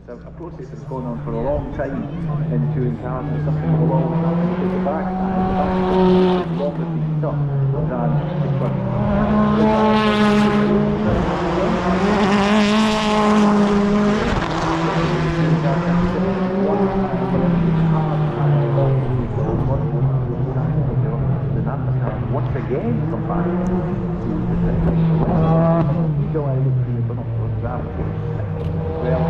It's a process that's gone on for a long time in touring cars, and something will always happen because the back tire is longer to heat up than the front. Once again, come back. So I look for you, but not for that. Well,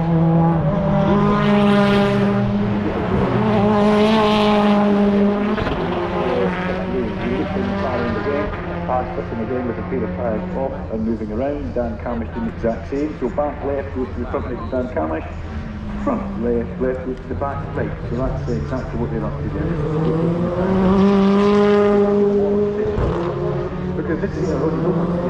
again with a pair of tyres off and moving around. Dan Camish doing the exact same. So back left goes to the front next to Dan Camish. Front left goes to the back right. So that's exactly what they're up to there. Because this is a road no one's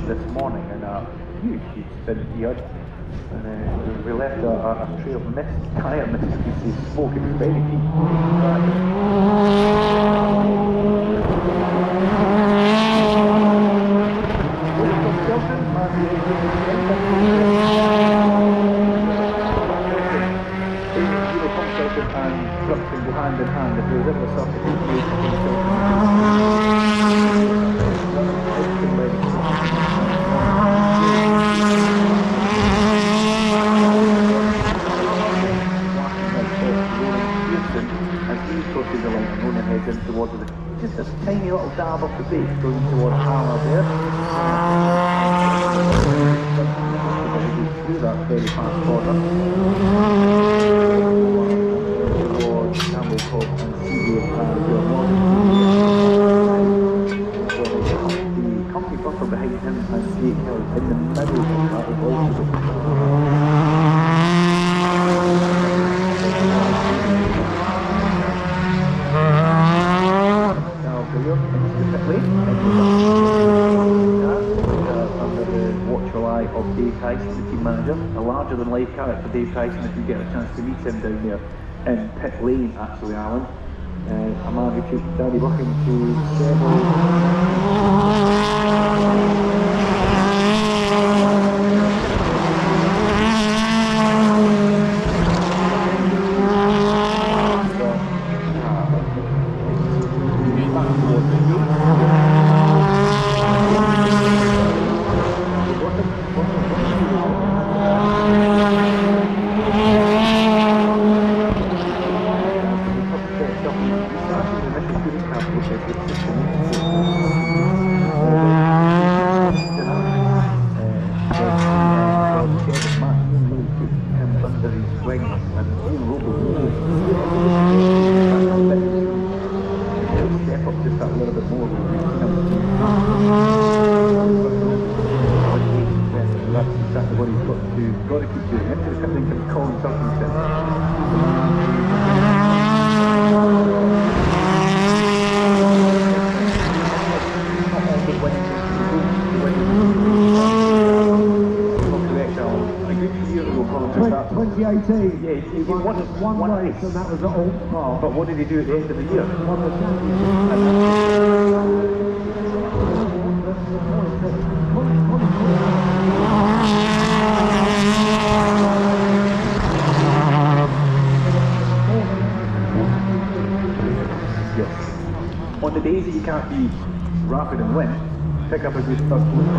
this morning in a huge yard, and we left a trail of mist, tyre mist, you could see smoke. It was very deep. And Thruxton go hand in hand. If there was ever a substitute heads in towards the, just a tiny little dab off the base going towards Hammer there. Through that very fast corner towards Campbell Cobb and Seagate and the company buffer behind him and Jake Hill in the middle of that was also Tyson, the team manager, a larger than life character, Dave Tyson, if you get a chance to meet him down there in pit lane, actually, Alan. A man who took Danny Buchan to several. One race, and that was at Old Park. But what did he do at the end of the year? Won the championship. Yes. On the days that you can't be rapid and win, pick up a good first place.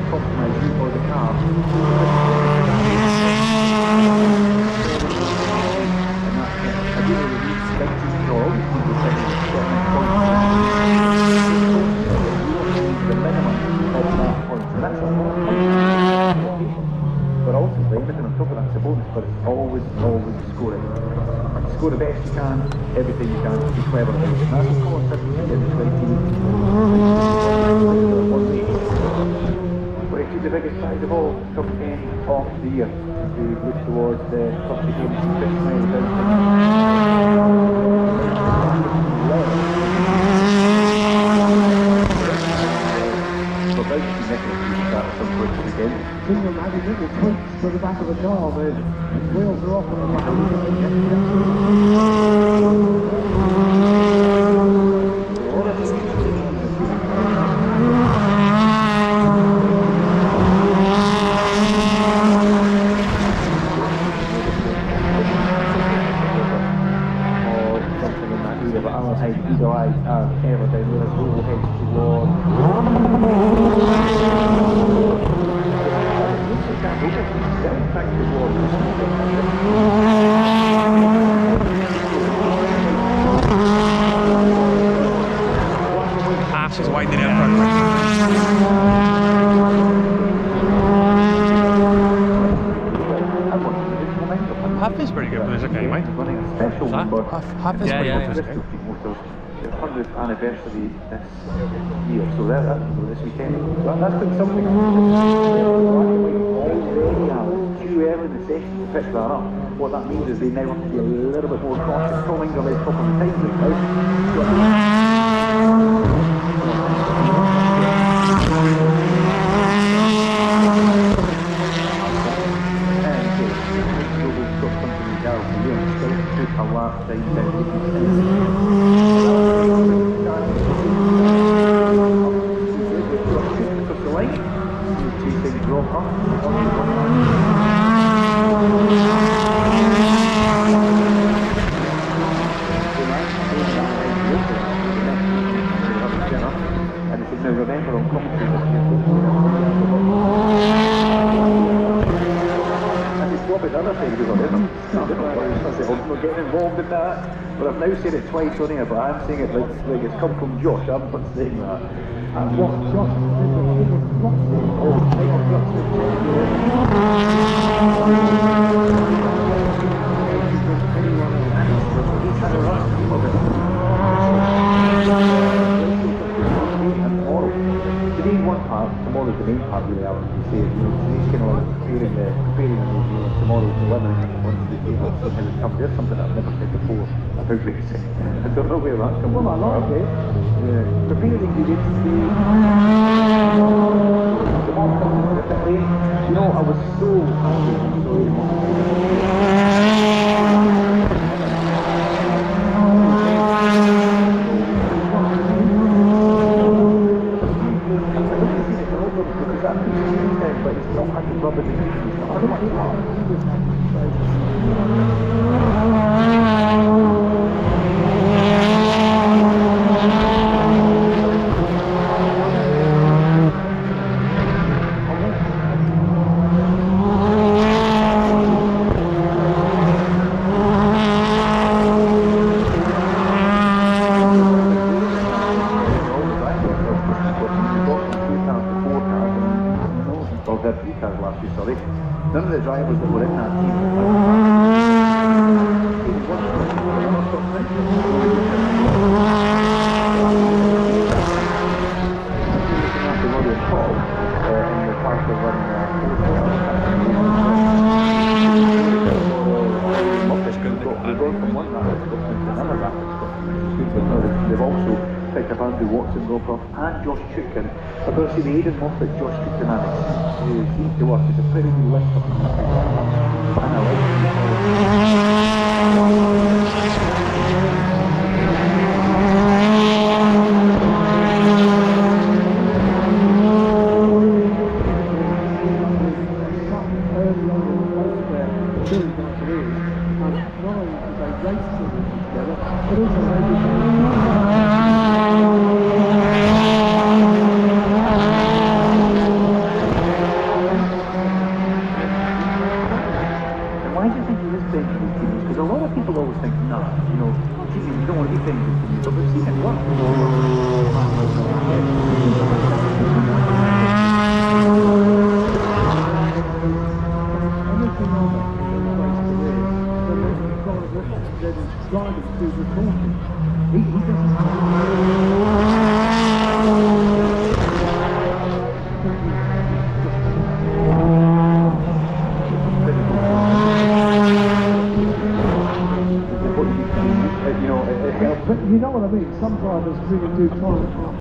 Compromise you for the car. And that's it. I do really need expected goal. The minimum of that point. And that's a lot of points. But ultimately, everything on top of that's a bonus, but it's always score it. Score the best you can, everything you can, be clever about it. And that's the concept in the 20. The biggest prize of all, top 10 of the year, to look towards the top 10 6 miles down. to the back of the car, the wheels are off and but our head either eye are ever down with a roll head towards She's winding out front. Half is pretty good for this okay, mate. Running a special number. Half is pretty good for this okay. 100th anniversary this year, so that's this weekend. That's been something. Too early in the session to pick that up. What that means is they now have to be a little bit more cautious. Tom Ingram is top on the time right now. A lap time down the line, two things drop up. And he said, now remember on commentary that the other thing is I'm not getting involved in that, but I've now said it twice on here, but I'm saying it like it's come from Josh. I'm not saying that. And what Josh did was today's one part, tomorrow's the main part really, I would say. Today's kind of like preparing the tomorrow to women once the table see how it comes. There's something I've never said before about racing. I don't know where that comes from. Well, I like it. Yeah. Prepare the ingredients today. You know, I was so but it's not had the rubber ingredients. I don't want to none of the drivers that were in that team they've also picked up Andrew Watson, Rockcroft and Josh Chicane. I've got to see the Aidan Moffat, Josh Chicane seems to work. It's a pretty good list of them. And I like because a lot of people always think, no, you know, you don't want to be friends with me, but we've seen it work. But you know what I mean, some drivers really do try